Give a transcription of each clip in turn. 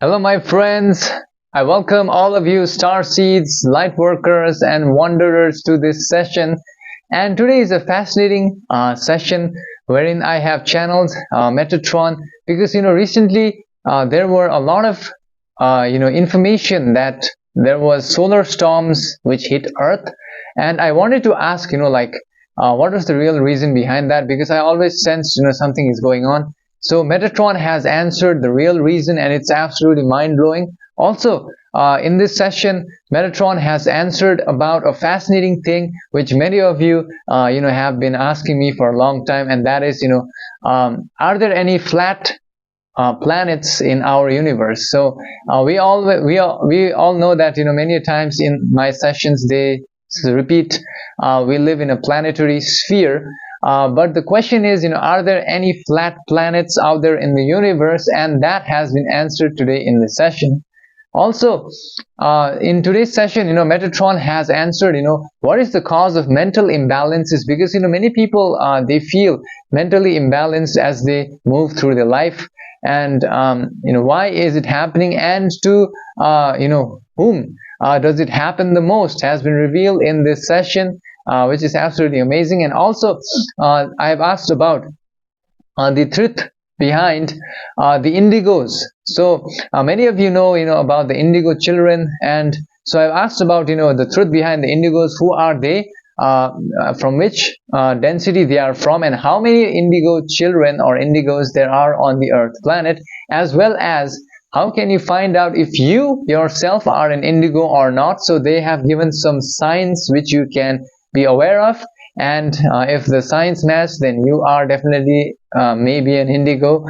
Hello, my friends. I welcome all of you star seeds, light workers, and wanderers to this session. And today is a fascinating session wherein I have channeled Metatron because recently there were a lot of information that there was solar storms which hit Earth, and I wanted to ask what was the real reason behind that, because I always sensed something is going on. So Metatron has answered the real reason, and it's absolutely mind-blowing. Also, in this session, Metatron has answered about a fascinating thing which many of you, have been asking me for a long time, and that is, are there any flat planets in our universe? So we all know that many times in my sessions they repeat we live in a planetary sphere. But the question is, are there any flat planets out there in the universe? And that has been answered today in this session. Also, in today's session, Metatron has answered, what is the cause of mental imbalances? Because, many people, they feel mentally imbalanced as they move through their life. And, why is it happening? And to, whom does it happen the most has been revealed in this session. Which is absolutely amazing. And also I've asked about the truth behind the indigos. So many of you know about the indigo children, and so I've asked about the truth behind the indigos. Who are they, from which density they are from, and how many indigo children or indigos there are on the Earth planet, as well as how can you find out if you yourself are an indigo or not. So they have given some signs which you can be aware of, and if the signs match, then you are definitely maybe an indigo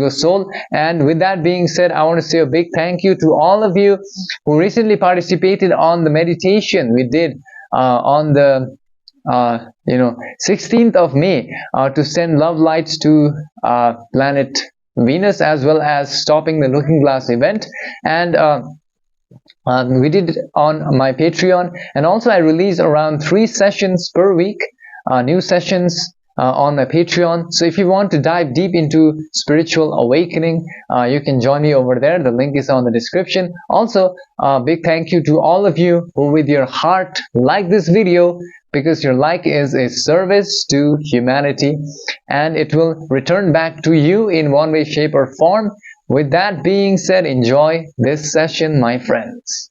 soul. And with that being said, I want to say a big thank you to all of you who recently participated on the meditation we did on the 16th of May to send love lights to planet Venus, as well as stopping the looking glass event. And we did it on my Patreon, and also I release around 3 sessions per week, new sessions on my Patreon. So if you want to dive deep into spiritual awakening, you can join me over there. The link is on the description. Also, big thank you to all of you who with your heart like this video, because your like is a service to humanity, and it will return back to you in one way, shape, or form. With that being said, enjoy this session, my friends.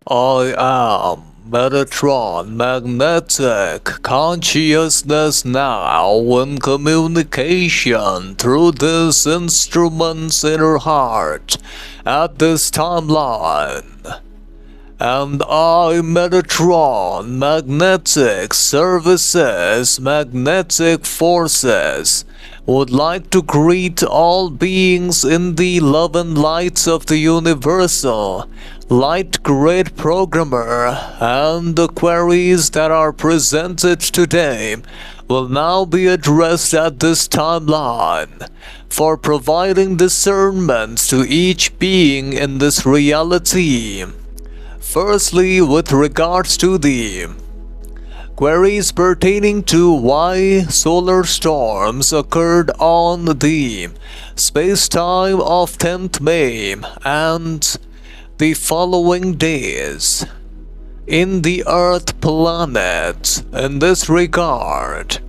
I am Metatron, magnetic consciousness now in communication through this instrument's inner heart at this timeline. And I, Metatron, magnetic services, magnetic forces, would like to greet all beings in the love and light of the universal light grid programmer, and the queries that are presented today will now be addressed at this timeline for providing discernment to each being in this reality. Firstly, with regards to the queries pertaining to why solar storms occurred on the space-time of 10th May and the following days in the Earth planet. In this regard,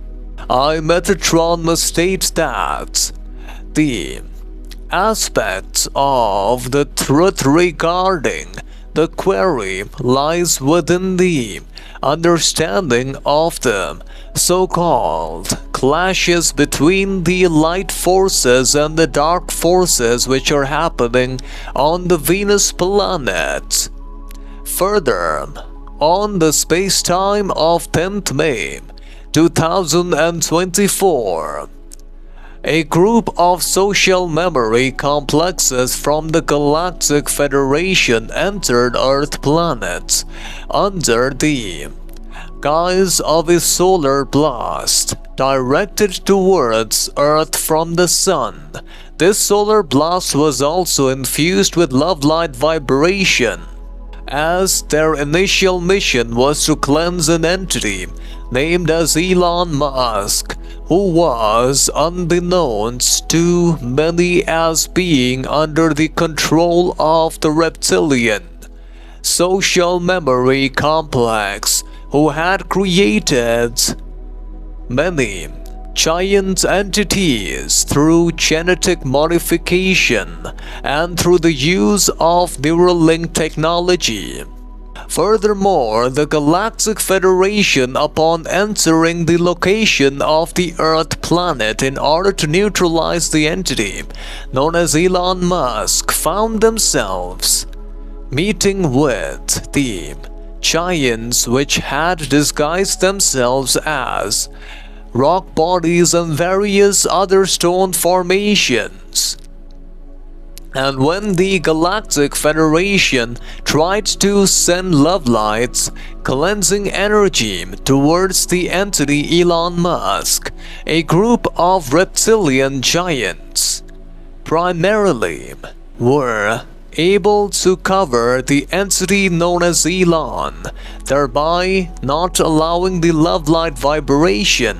I, Metatron, must state that the aspect of the truth regarding the query lies within the understanding of the so-called clashes between the light forces and the dark forces which are happening on the Venus planet. Further, on the space-time of 10th May 2024, a group of social memory complexes from the Galactic Federation entered Earth planet under the guise of a solar blast directed towards Earth from the Sun. This solar blast was also infused with love light vibration as their initial mission was to cleanse an entity named as Elon Musk, who was unbeknownst to many as being under the control of the reptilian social memory complex, who had created many giant entities through genetic modification and through the use of Neuralink technology. Furthermore, the Galactic Federation, upon entering the location of the Earth planet in order to neutralize the entity known as Elon Musk, found themselves meeting with the giants which had disguised themselves as rock bodies and various other stone formations. And when the Galactic Federation tried to send love lights, cleansing energy towards the entity Elon Musk, a group of reptilian giants primarily were able to cover the entity known as Elon, thereby not allowing the love light vibration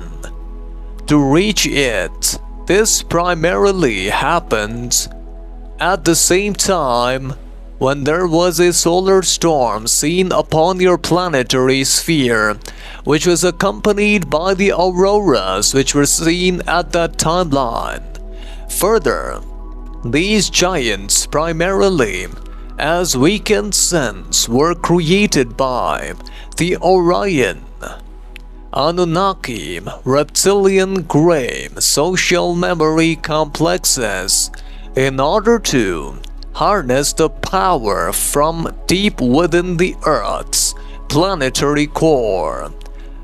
to reach it. This primarily happened at the same time when there was a solar storm seen upon your planetary sphere, which was accompanied by the auroras which were seen at that timeline. Further, these giants primarily, as we can sense, were created by the Orion, Anunnaki, reptilian grey social memory complexes in order to harness the power from deep within the Earth's planetary core,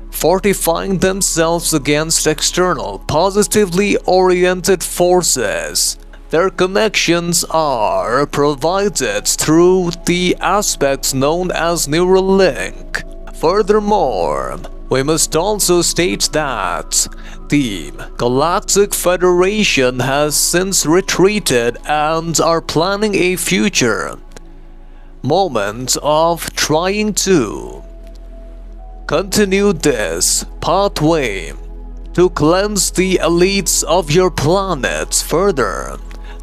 fortifying themselves against external, positively oriented forces. Their connections are provided through the aspects known as Neuralink. Furthermore, we must also state that the Galactic Federation has since retreated and are planning a future moment of trying to continue this pathway to cleanse the elites of your planet further.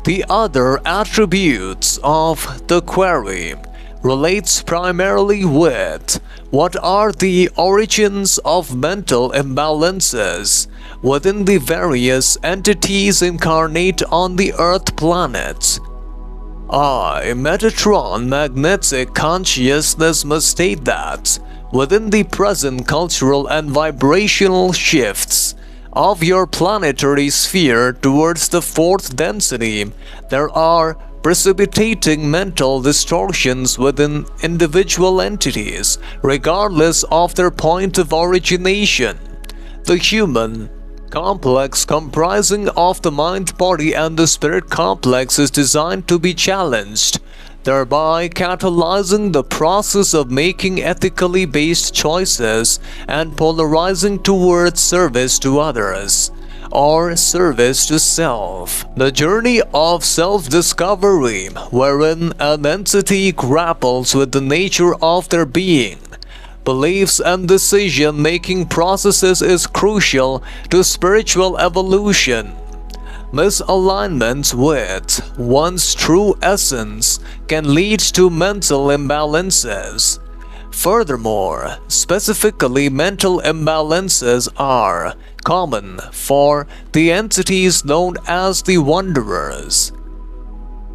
The other attributes of the query relates primarily with what are the origins of mental imbalances within the various entities incarnate on the Earth planet. Metatron magnetic consciousness must state that within the present cultural and vibrational shifts of your planetary sphere towards the fourth density, there are precipitating mental distortions within individual entities, regardless of their point of origination. The human complex, comprising of the mind, body, and the spirit complex, is designed to be challenged, thereby catalyzing the process of making ethically based choices and polarizing towards service to others or service to self. The journey of self-discovery, wherein an entity grapples with the nature of their being, beliefs, and decision-making processes, is crucial to spiritual evolution. Misalignment with one's true essence can lead to mental imbalances. Furthermore, specifically mental imbalances are common for the entities known as the Wanderers,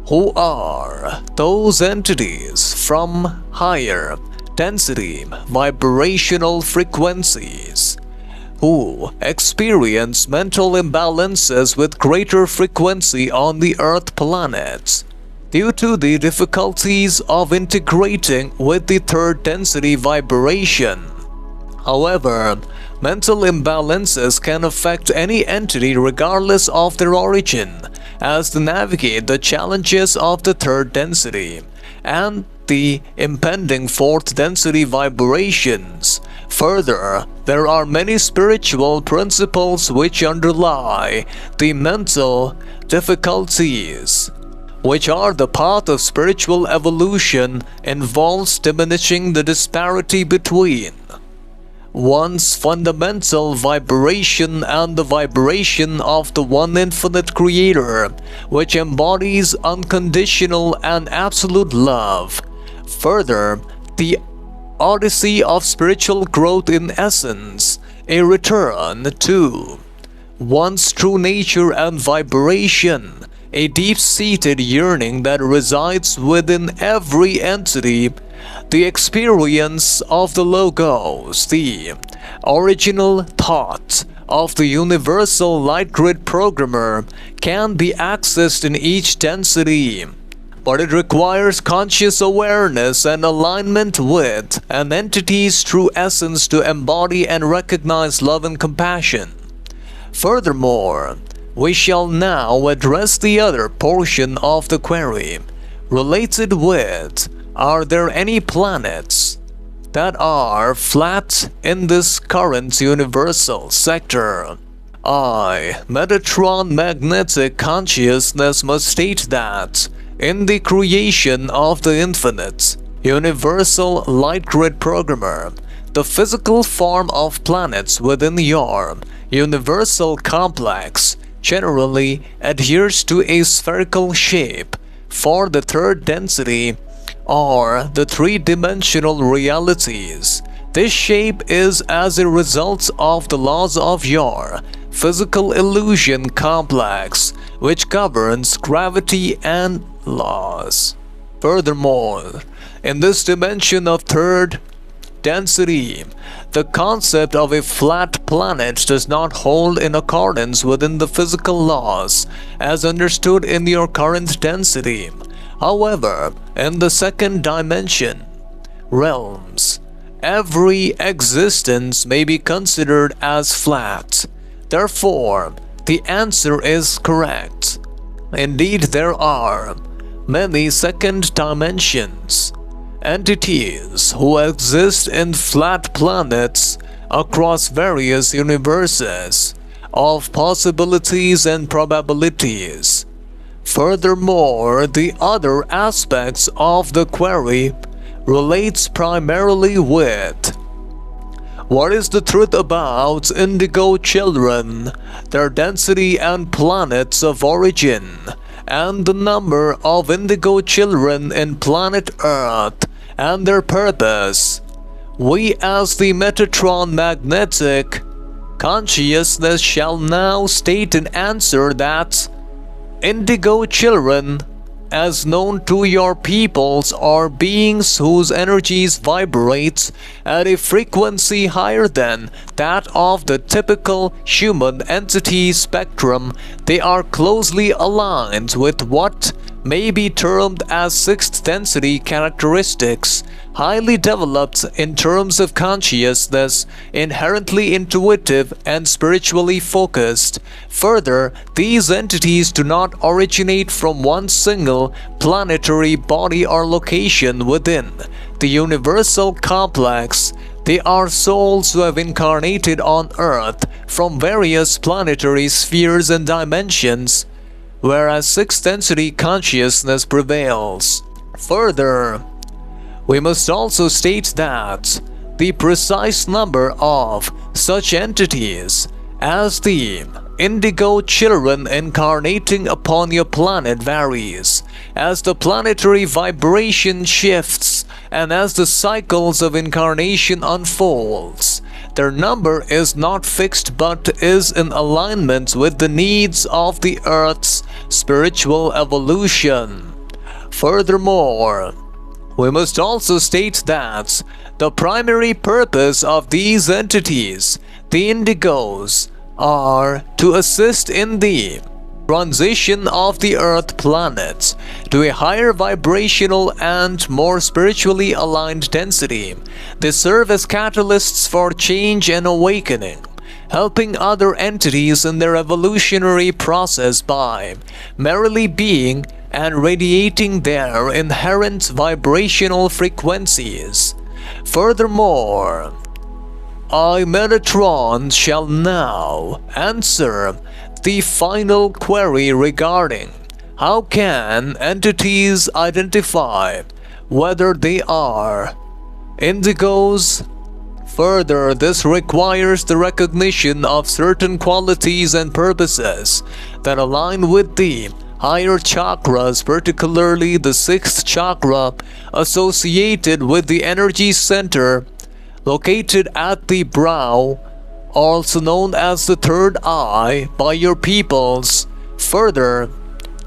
who are those entities from higher density vibrational frequencies who experience mental imbalances with greater frequency on the Earth planet due to the difficulties of integrating with the third density vibration. However, mental imbalances can affect any entity regardless of their origin, as they navigate the challenges of the third density and the impending fourth density vibrations. Further, there are many spiritual principles which underlie the mental difficulties which are the path of spiritual evolution, involves diminishing the disparity between one's fundamental vibration and the vibration of the one infinite creator, which embodies unconditional and absolute love. Further, the odyssey of spiritual growth in essence, a return to one's true nature and vibration, a deep-seated yearning that resides within every entity, the experience of the Logos, the original thought of the universal light grid programmer, can be accessed in each density, but it requires conscious awareness and alignment with an entity's true essence to embody and recognize love and compassion. Furthermore, we shall now address the other portion of the query, related with, are there any planets that are flat in this current universal sector? Metatron magnetic consciousness must state that, in the creation of the infinite, universal light grid programmer, the physical form of planets within your universal complex generally adheres to a spherical shape for the third density or the three-dimensional realities. This shape is as a result of the laws of your physical illusion complex, which governs gravity and laws. Furthermore, in this dimension of third density, the concept of a flat planet does not hold in accordance within the physical laws as understood in your current density. However, in the second dimension realms, every existence may be considered as flat. Therefore, the answer is correct. Indeed, there are many second dimensions entities who exist in flat planets across various universes of possibilities and probabilities. Furthermore, the other aspects of the query relates primarily with what is the truth about indigo children, their density and planets of origin, and the number of indigo children in planet Earth and their purpose. We as the Metatron magnetic consciousness shall now state an answer that indigo children, as known to your peoples, are beings whose energies vibrate at a frequency higher than that of the typical human entity spectrum. They are closely aligned with what may be termed as sixth density characteristics, highly developed in terms of consciousness, inherently intuitive and spiritually focused. Further, these entities do not originate from one single planetary body or location within the universal complex. They are souls who have incarnated on Earth from various planetary spheres and dimensions, whereas sixth density consciousness prevails. Further, we must also state that the precise number of such entities as the indigo children incarnating upon your planet varies as the planetary vibration shifts and as the cycles of incarnation unfolds. Their number is not fixed but is in alignment with the needs of the Earth's spiritual evolution. Furthermore, we must also state that the primary purpose of these entities, the indigos, are to assist in the transition of the Earth planet to a higher vibrational and more spiritually aligned density. They serve as catalysts for change and awakening, helping other entities in their evolutionary process by merely being and radiating their inherent vibrational frequencies. Furthermore, Metatron shall now answer the final query regarding How can entities identify whether they are indigos? Further, this requires the recognition of certain qualities and purposes that align with the higher chakras, particularly the sixth chakra associated with the energy center located at the brow, also known as the third eye by your peoples. Further,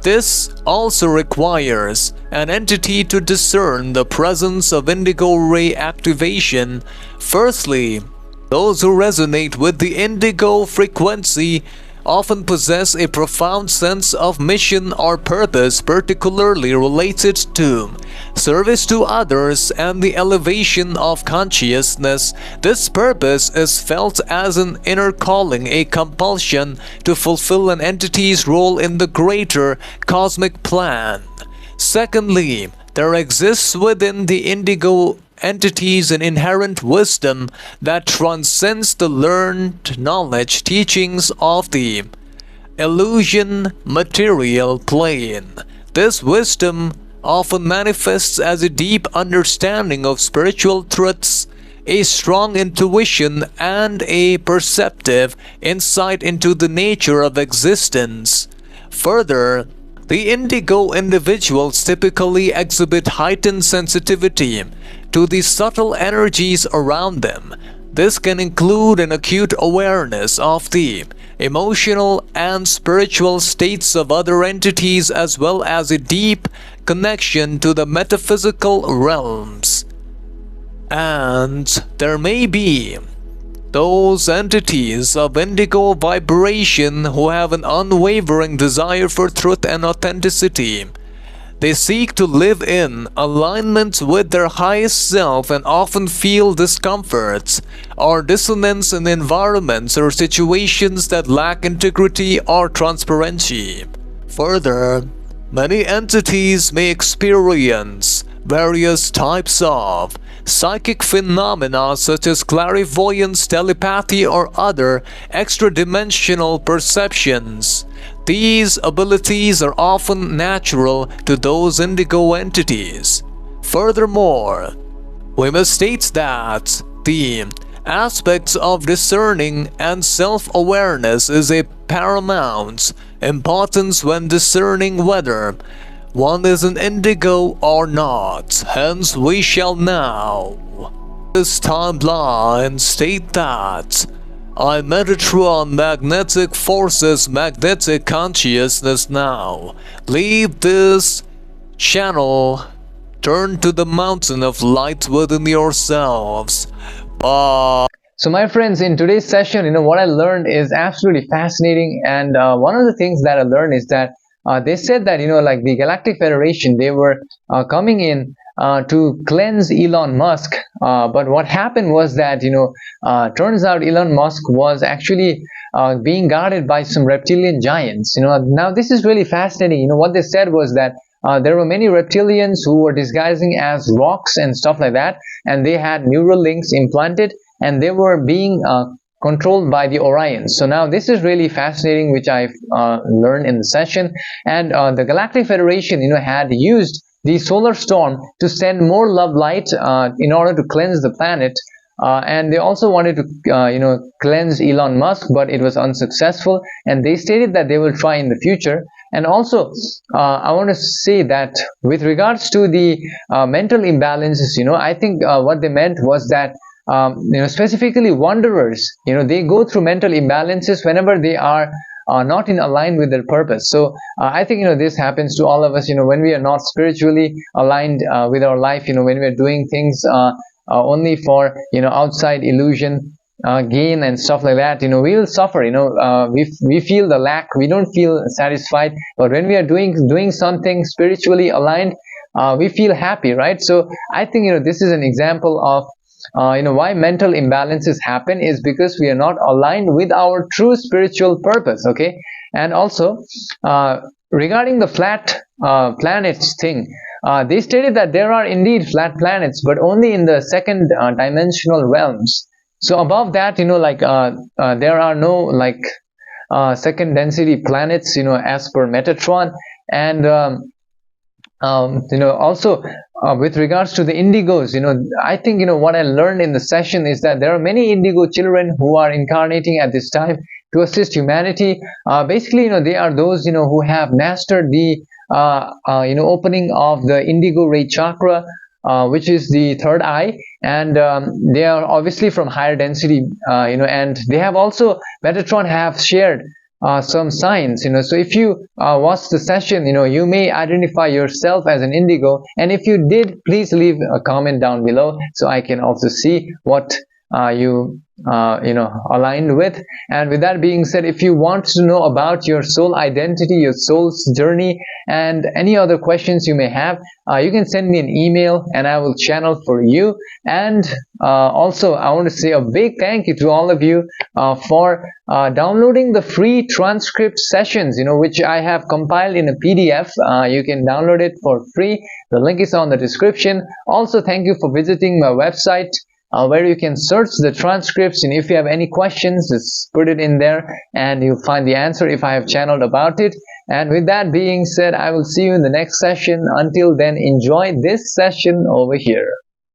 this also requires an entity to discern the presence of indigo ray activation. Firstly, those who resonate with the indigo frequency often possess a profound sense of mission or purpose, particularly related to service to others and the elevation of consciousness. This purpose is felt as an inner calling, a compulsion to fulfill an entity's role in the greater cosmic plan. Secondly, there exists within the indigo entities an inherent wisdom that transcends the learned knowledge teachings of the illusion material plane. This wisdom often manifests as a deep understanding of spiritual truths, a strong intuition, and a perceptive insight into the nature of existence. Further, the indigo individuals typically exhibit heightened sensitivity to the subtle energies around them. This can include an acute awareness of the emotional and spiritual states of other entities, as well as a deep connection to the metaphysical realms. And there may be those entities of indigo vibration who have an unwavering desire for truth and authenticity. They seek to live in alignment with their highest self and often feel discomforts or dissonance in environments or situations that lack integrity or transparency. Further, many entities may experience various types of psychic phenomena such as clairvoyance, telepathy, or other extra-dimensional perceptions. These abilities are often natural to those indigo entities. Furthermore, we must state that the aspects of discerning and self-awareness is a paramount importance when discerning whether one is an indigo or not. Hence, we shall now, this timeline, state that Metatron magnetic forces magnetic consciousness now. Leave this channel, turn to the mountain of light within yourselves. Bye. So my friends, in today's session, what I learned is absolutely fascinating. And one of the things that I learned is that they said that, like the Galactic Federation, they were coming in to cleanse Elon Musk. But what happened was that, turns out Elon Musk was actually being guarded by some reptilian giants. Now this is really fascinating. What they said was that there were many reptilians who were disguising as rocks and stuff like that, and they had neural links implanted, and they were being controlled by the Orions. So now this is really fascinating, which I've learned in the session. And the Galactic Federation, had used the solar storm to send more love light in order to cleanse the planet. And they also wanted to, cleanse Elon Musk, but it was unsuccessful. And they stated that they will try in the future. And also, I want to say that with regards to the mental imbalances, I think what they meant was that specifically wanderers, they go through mental imbalances whenever they are not in aligned with their purpose. So I think this happens to all of us. When we are not spiritually aligned with our life, when we are doing things only for outside illusion gain and stuff like that, we will suffer. We feel the lack, we don't feel satisfied. But when we are doing something spiritually aligned, we feel happy, right? So I think this is an example of why mental imbalances happen, is because we are not aligned with our true spiritual purpose. Okay. And also regarding the flat planets thing, they stated that there are indeed flat planets, but only in the second dimensional realms. So above that, there are no second density planets, as per Metatron. And also with regards to the indigos, I think what I learned in the session is that there are many indigo children who are incarnating at this time to assist humanity. Basically, they are those who have mastered the opening of the indigo ray chakra, which is the third eye, and they are obviously from higher density, and they have also, Metatron have shared some signs, so if you watch the session, you may identify yourself as an indigo, and if you did, please leave a comment down below so I can also see what you aligned with. And with that being said, if you want to know about your soul identity, your soul's journey, and any other questions you may have, you can send me an email and I will channel for you. And also I want to say a big thank you to all of you for downloading the free transcript sessions, which I have compiled in a PDF. You can download it for free. The link is on the description. Also, thank you for visiting my website, where you can search the transcripts, and if you have any questions, just put it in there and you'll find the answer if I have channeled about it. And with that being said, I will see you in the next session. Until then, enjoy this session over here.